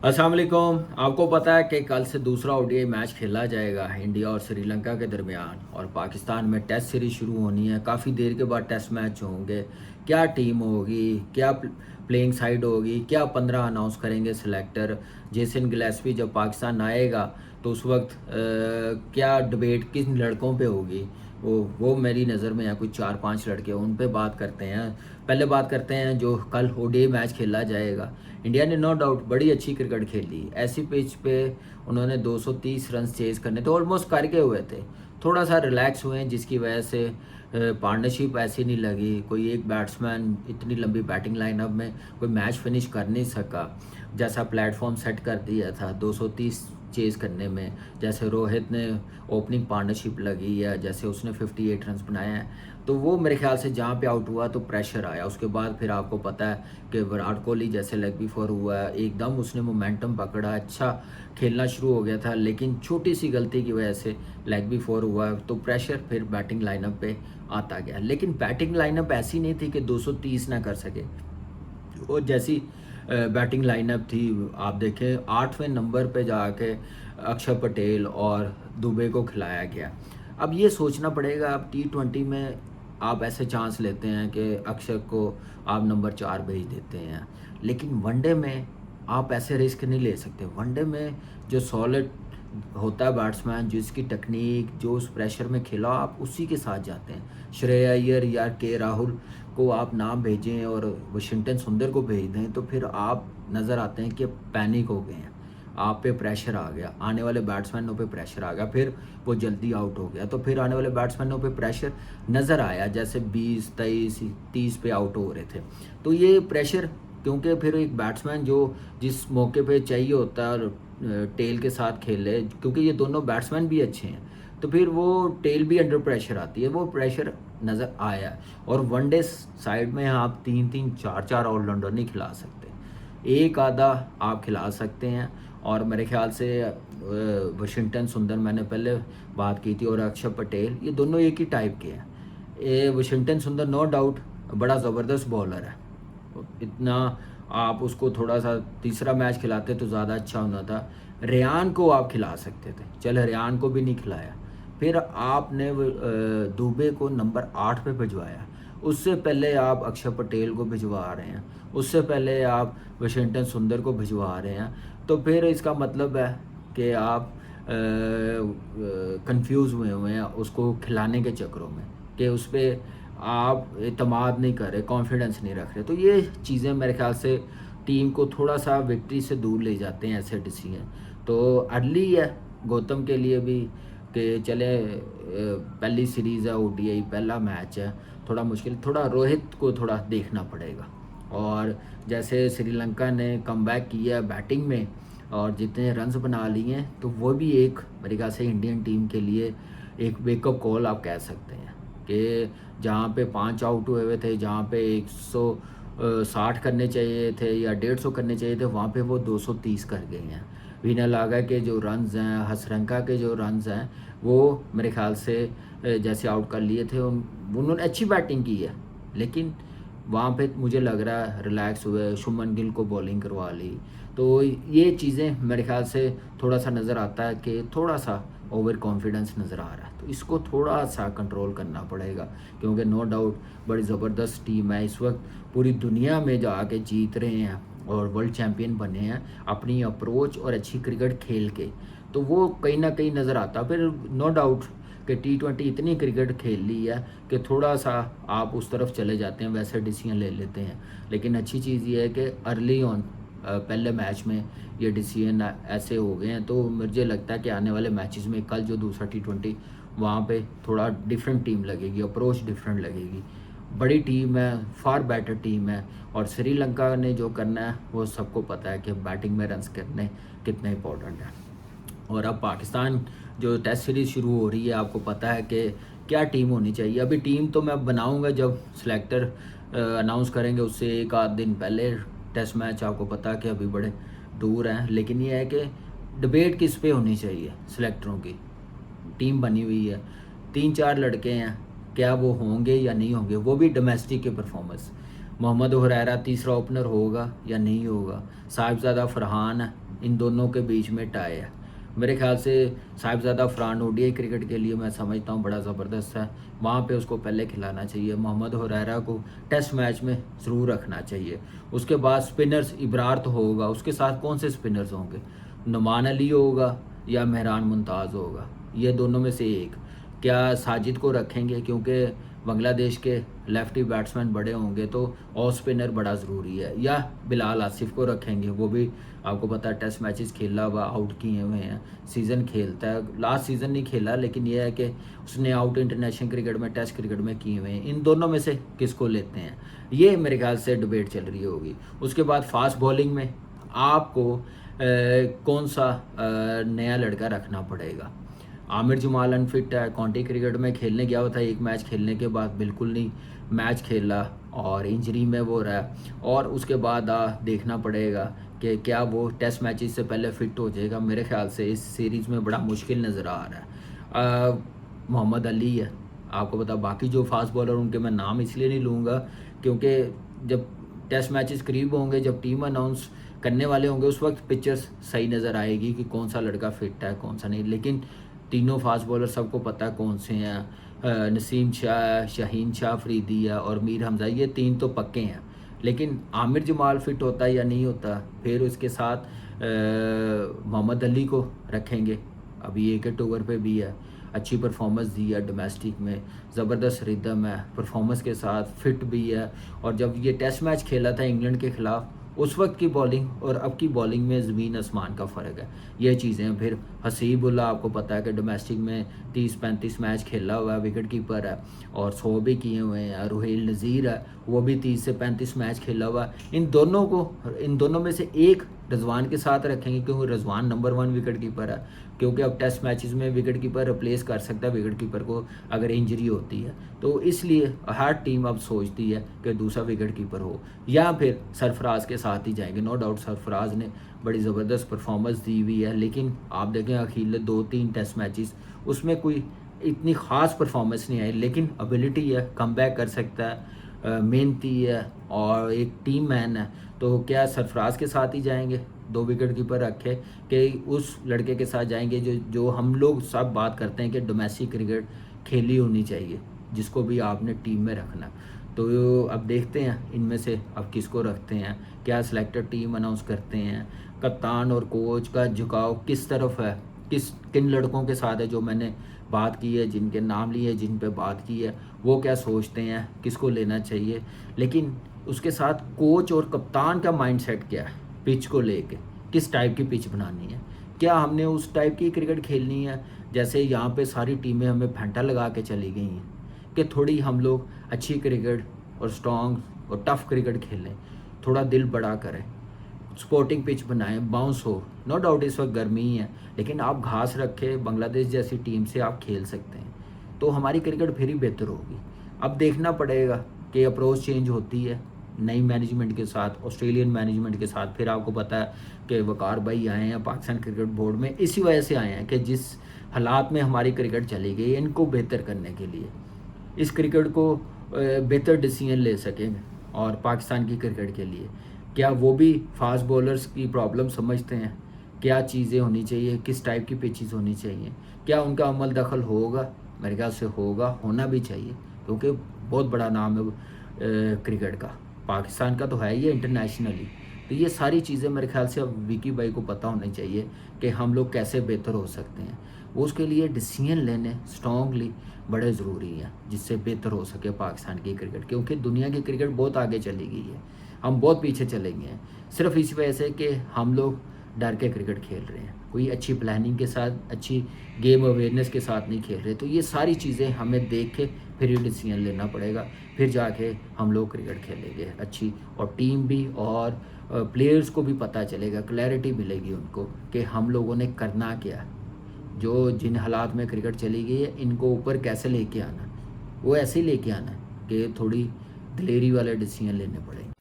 अस्सलाम वालेकुम। आपको पता है कि कल से दूसरा ओडीआई मैच खेला जाएगा इंडिया और श्रीलंका के दरमियान, और पाकिस्तान में टेस्ट सीरीज शुरू होनी है। काफ़ी देर के बाद टेस्ट मैच होंगे। क्या टीम होगी, क्या प्लेइंग साइड होगी, क्या 15 अनाउंस करेंगे सिलेक्टर। जेसन गिलेस्पी जब पाकिस्तान आएगा तो उस वक्त क्या डिबेट किन लड़कों पे होगी, वो मेरी नज़र में है कुछ 4-5 लड़के, उन पे बात करते हैं। पहले बात करते हैं जो कल ओडीआई मैच खेला जाएगा। इंडिया ने नो डाउट बड़ी अच्छी क्रिकेट खेली। ऐसी पिच पे उन्होंने 230 रन चेज करने थे, ऑलमोस्ट करके हुए थे। थोड़ा सा रिलैक्स हुए जिसकी वजह से पार्टनरशिप ऐसी नहीं लगी। कोई एक बैट्समैन इतनी लंबी बैटिंग लाइनअप में कोई मैच फिनिश कर नहीं सका। जैसा प्लेटफॉर्म सेट कर दिया था 230 चेज़ करने में, जैसे रोहित ने ओपनिंग पार्टनरशिप लगी है, जैसे उसने 58 रन्स बनाए हैं, तो वो मेरे ख्याल से जहाँ पे आउट हुआ तो प्रेशर आया। उसके बाद फिर आपको पता है कि विराट कोहली जैसे लेग बी फोर हुआ है, एकदम उसने मोमेंटम पकड़ा, अच्छा खेलना शुरू हो गया था, लेकिन छोटी सी गलती की वजह से लेग बी फोर हुआ, तो प्रेशर फिर बैटिंग लाइनअप पे आता गया। लेकिन बैटिंग लाइनअप ऐसी नहीं थी कि 230 ना कर सके। वो जैसी बैटिंग लाइनअप थी, आप देखें 8वें नंबर पे जाके अक्षर पटेल और दुबे को खिलाया गया। अब ये सोचना पड़ेगा, अब T20 में आप ऐसे चांस लेते हैं कि अक्षर को आप नंबर 4 भेज देते हैं, लेकिन वनडे में आप ऐसे रिस्क नहीं ले सकते। वनडे में जो सॉलिड होता है बैट्समैन, जिसकी टेक्निक, जो उस प्रेशर में खेला, आप उसी के साथ जाते हैं। श्रेया अय्यर या के राहुल को आप ना भेजें और वाशिंगटन सुंदर को भेज दें, तो फिर आप नज़र आते हैं कि पैनिक हो गए हैं, आप पे प्रेशर आ गया, आने वाले बैट्समैनों पे प्रेशर आ गया, फिर वो जल्दी आउट हो गया, तो फिर आने वाले बैट्समैनों पे प्रेशर नज़र आया, जैसे 20, 23, 30 पे आउट हो रहे थे। तो ये प्रेशर, क्योंकि फिर एक बैट्समैन जो जिस मौके पे चाहिए होता है टेल के साथ खेले, क्योंकि ये दोनों बैट्समैन भी अच्छे हैं, तो फिर वो टेल भी अंडर प्रेशर आती है, वो प्रेशर नज़र आया। और वनडे साइड में आप 3-3, 4-4 ऑलराउंडर नहीं खिला सकते, एक आधा आप खिला सकते हैं। और मेरे ख्याल से वाशिंगटन सुंदर, मैंने पहले बात की थी, और अक्षर पटेल, ये दोनों एक ही टाइप के हैं। ये वाशिंगटन सुंदर नो डाउट बड़ा ज़बरदस्त बॉलर है, इतना आप उसको थोड़ा सा तीसरा मैच खिलाते तो ज़्यादा अच्छा होना था। रेयान को आप खिला सकते थे, चल रेयान को भी नहीं खिलाया। फिर आपने दुबे को नंबर 8 पे भिजवाया, उससे पहले आप अक्षर पटेल को भिजवा रहे हैं, उससे पहले आप वाशिंगटन सुंदर को भिजवा रहे हैं। तो फिर इसका मतलब है कि आप कंफ्यूज हुए हैं उसको खिलाने के चक्करों में, कि उस पर आप एतमाद नहीं कर रहे, कॉन्फिडेंस नहीं रख रहे। तो ये चीज़ें मेरे ख्याल से टीम को थोड़ा सा विक्ट्री से दूर ले जाते हैं, ऐसे डिसीजन। तो अर्ली है गौतम के लिए भी कि चले, पहली सीरीज़ है ओडीआई, पहला मैच है, थोड़ा मुश्किल, थोड़ा रोहित को थोड़ा देखना पड़ेगा। और जैसे श्रीलंका ने कमबैक किया है बैटिंग में और जितने रन्स बना लिए हैं, तो वो भी एक मेरे ख्याल से इंडियन टीम के लिए एक वेकअप कॉल आप कह सकते हैं, कि जहाँ पे 5 आउट हुए थे, जहाँ पे 160 करने चाहिए थे या 150 करने चाहिए थे, वहाँ पे वो 230 कर गए हैं। वीना लागा के जो रन्स हैं, हसरंका के जो रन्स हैं, वो मेरे ख्याल से जैसे आउट कर लिए थे, उन्होंने अच्छी बैटिंग की है, लेकिन वहाँ पे मुझे लग रहा है रिलैक्स हुए, शुभमन गिल को बॉलिंग करवा ली। तो ये चीज़ें मेरे ख्याल से थोड़ा सा नज़र आता है कि थोड़ा सा ओवर कॉन्फिडेंस नज़र आ रहा है, तो इसको थोड़ा सा कंट्रोल करना पड़ेगा, क्योंकि नो डाउट बड़ी ज़बरदस्त टीम है, इस वक्त पूरी दुनिया में जाके जीत रहे हैं और वर्ल्ड चैम्पियन बने हैं अपनी अप्रोच और अच्छी क्रिकेट खेल के। तो वो कहीं ना कहीं नज़र आता। फिर नो डाउट कि T20 इतनी क्रिकेट खेल ली है कि थोड़ा सा आप उस तरफ चले जाते हैं, वैसे डिसीजन ले लेते हैं। लेकिन अच्छी चीज़ ये है कि अर्ली ऑन पहले मैच में ये डिसीजन ऐसे हो गए हैं, तो मुझे लगता है कि आने वाले मैचेस में कल जो दूसरा T20, वहाँ पे थोड़ा डिफरेंट टीम लगेगी, अप्रोच डिफरेंट लगेगी। बड़ी टीम है, फार बेटर टीम है, और श्रीलंका ने जो करना है वो सबको पता है कि बैटिंग में रन्स करने कितने इंपॉर्टेंट है। और अब पाकिस्तान जो टेस्ट सीरीज़ शुरू हो रही है, आपको पता है कि क्या टीम होनी चाहिए। अभी टीम तो मैं बनाऊंगा जब सिलेक्टर अनाउंस करेंगे, उससे एक आध दिन पहले। टेस्ट मैच आपको पता है कि अभी बड़े दूर हैं, लेकिन ये है कि डिबेट किस पे होनी चाहिए। सिलेक्टरों की टीम बनी हुई है, 3-4 लड़के हैं, क्या वो होंगे या नहीं होंगे, वो भी डोमेस्टिक के परफॉर्मेंस। मोहम्मद हुरैरा तीसरा ओपनर होगा या नहीं होगा, साहिबजादा फरहान है, इन दोनों के बीच में टाई है। मेरे ख्याल से साहिबजादा फरहान ओडीआई क्रिकेट के लिए मैं समझता हूँ बड़ा ज़बरदस्त है, वहाँ पे उसको पहले खिलाना चाहिए। मोहम्मद हुरैरा को टेस्ट मैच में ज़रूर रखना चाहिए। उसके बाद स्पिनर्स इब्रार तो होगा, उसके साथ कौन से स्पिनर्स होंगे? नुमान अली होगा या मेहरान मुमताज़ होगा, ये दोनों में से एक। क्या साजिद को रखेंगे? क्योंकि बांग्लादेश के लेफ्टी बैट्समैन बड़े होंगे तो ऑफ स्पिनर बड़ा ज़रूरी है। या बिलाल आसिफ को रखेंगे, वो भी आपको पता है टेस्ट मैचेस खेला हुआ, आउट किए हुए हैं, सीज़न खेलता है। लास्ट सीज़न नहीं खेला, लेकिन यह है कि उसने आउट इंटरनेशनल क्रिकेट में, टेस्ट क्रिकेट में किए हुए हैं। इन दोनों में से किसको लेते हैं, ये मेरे ख्याल से डिबेट चल रही होगी। उसके बाद फास्ट बॉलिंग में आपको कौन सा नया लड़का रखना पड़ेगा? आमिर जमाल अनफिट है, काउंटी क्रिकेट में खेलने गया हुआ था, एक मैच खेलने के बाद बिल्कुल नहीं मैच खेला और इंजरी में वो रहा। और उसके बाद देखना पड़ेगा कि क्या वो टेस्ट मैचेस से पहले फ़िट हो जाएगा। मेरे ख्याल से इस सीरीज़ में बड़ा मुश्किल नज़र आ रहा है। मोहम्मद अली है, आपको पता, बाकी जो फास्ट बॉलर उनके मैं नाम इसलिए नहीं लूँगा क्योंकि जब टेस्ट मैचेस करीब होंगे, जब टीम अनाउंस करने वाले होंगे, उस वक्त पिक्चर्स सही नज़र आएगी कि कौन सा लड़का फिट है कौन सा नहीं। लेकिन तीनों फास्ट बॉलर सबको पता है कौन से हैं। नसीम शाह, शाहीन शाह अफरीदी है और मीर हमजा, ये तीन तो पक्के हैं। लेकिन आमिर जमाल फिट होता है या नहीं होता? फिर उसके साथ मोहम्मद अली को रखेंगे, अभी विकेट ओवर पे भी है, अच्छी परफॉर्मेंस दी है, डोमेस्टिक में ज़बरदस्त रिदम है, परफॉर्मेंस के साथ फिट भी है। और जब ये टेस्ट मैच खेला था इंग्लैंड के ख़िलाफ़, उस वक्त की बॉलिंग और अब की बॉलिंग में ज़मीन आसमान का फ़र्क है। ये चीज़ें फिर हसीबुल्ला, आपको पता है कि डोमेस्टिक में 30-35 मैच खेला हुआ है, विकेट कीपर है और 100 भी किए हुए हैं। रुहेल नज़ीर है, वो भी 30 से 35 मैच खेला हुआ है। इन दोनों में से एक रिजवान के साथ रखेंगे क्योंकि रिजवान नंबर 1 विकेट कीपर है, क्योंकि अब टेस्ट मैचेस में विकेट कीपर रिप्लेस कर सकता है विकेट कीपर को अगर इंजरी होती है। तो इसलिए हर टीम अब सोचती है कि दूसरा विकेट कीपर हो, या फिर सरफराज के साथ ही जाएंगे। नो डाउट सरफराज ने बड़ी ज़बरदस्त परफॉर्मेंस दी हुई है, लेकिन आप देखें अखील 2-3 टेस्ट मैचेस उसमें कोई इतनी ख़ास परफॉर्मेंस नहीं आई, लेकिन एबिलिटी है, कमबैक कर सकता है, मेहनती है और एक टीम मैन है। तो क्या सरफराज के साथ ही जाएंगे, 2 विकेट कीपर रखे, कि उस लड़के के साथ जाएंगे जो हम लोग सब बात करते हैं कि डोमेस्टिक क्रिकेट खेली होनी चाहिए, जिसको भी आपने टीम में रखना। तो अब देखते हैं इनमें से अब किसको रखते हैं, क्या सिलेक्टेड टीम अनाउंस करते हैं, कप्तान और कोच का झुकाव किस तरफ है, किन लड़कों के साथ है जो मैंने बात की है, जिनके नाम लिए, जिन पे बात की है, वो क्या सोचते हैं, किसको लेना चाहिए। लेकिन उसके साथ कोच और कप्तान का माइंडसेट क्या है, पिच को लेके किस टाइप की पिच बनानी है, क्या हमने उस टाइप की क्रिकेट खेलनी है जैसे यहाँ पे सारी टीमें हमें फैंटा लगा के चली गई हैं, कि थोड़ी हम लोग अच्छी क्रिकेट और स्ट्रॉन्ग और टफ़ क्रिकेट खेलें, थोड़ा दिल बड़ा करें, स्पोर्टिंग पिच बनाएं, बाउंस हो। नो डाउट इस वक्त गर्मी ही है, लेकिन आप घास रखे बांग्लादेश जैसी टीम से आप खेल सकते हैं, तो हमारी क्रिकेट फिर ही बेहतर होगी। अब देखना पड़ेगा कि अप्रोच चेंज होती है नई मैनेजमेंट के साथ, ऑस्ट्रेलियन मैनेजमेंट के साथ। फिर आपको पता है कि वकार भाई आए हैं पाकिस्तान क्रिकेट बोर्ड में, इसी वजह से आए हैं कि जिस हालात में हमारी क्रिकेट चली गई, इनको बेहतर करने के लिए, इस क्रिकेट को बेहतर डिसीजन ले सकेंगे और पाकिस्तान की क्रिकेट के लिए। क्या वो भी फास्ट बॉलर्स की प्रॉब्लम समझते हैं, क्या चीज़ें होनी चाहिए, किस टाइप की पिचेस होनी चाहिए, क्या उनका अमल दखल होगा? मेरे ख्याल से होगा, होना भी चाहिए, क्योंकि बहुत बड़ा नाम है क्रिकेट का, पाकिस्तान का तो है ही है इंटरनेशनली। तो ये सारी चीज़ें मेरे ख्याल से अब विकी भाई को पता होनी चाहिए कि हम लोग कैसे बेहतर हो सकते हैं। वो उसके लिए डिसीजन लेने स्ट्रॉन्गली बड़े ज़रूरी हैं, जिससे बेहतर हो सके पाकिस्तान की क्रिकेट, क्योंकि दुनिया की क्रिकेट बहुत आगे चली गई है, हम बहुत पीछे चले गए हैं, सिर्फ इस वजह से कि हम लोग डर के क्रिकेट खेल रहे हैं, कोई अच्छी प्लानिंग के साथ, अच्छी गेम अवेयरनेस के साथ नहीं खेल रहे। तो ये सारी चीज़ें हमें देख के फिर ये डिसीजन लेना पड़ेगा, फिर जाके हम लोग क्रिकेट खेलेंगे अच्छी, और टीम भी और प्लेयर्स को भी पता चलेगा, क्लैरिटी मिलेगी उनको कि हम लोगों ने करना क्या, जो जिन हालात में क्रिकेट चली गई है इनको ऊपर कैसे लेके आना। वो ऐसे ही लेके आना कि थोड़ी दिलेरी वाले डिसीजन लेने पड़ेंगे।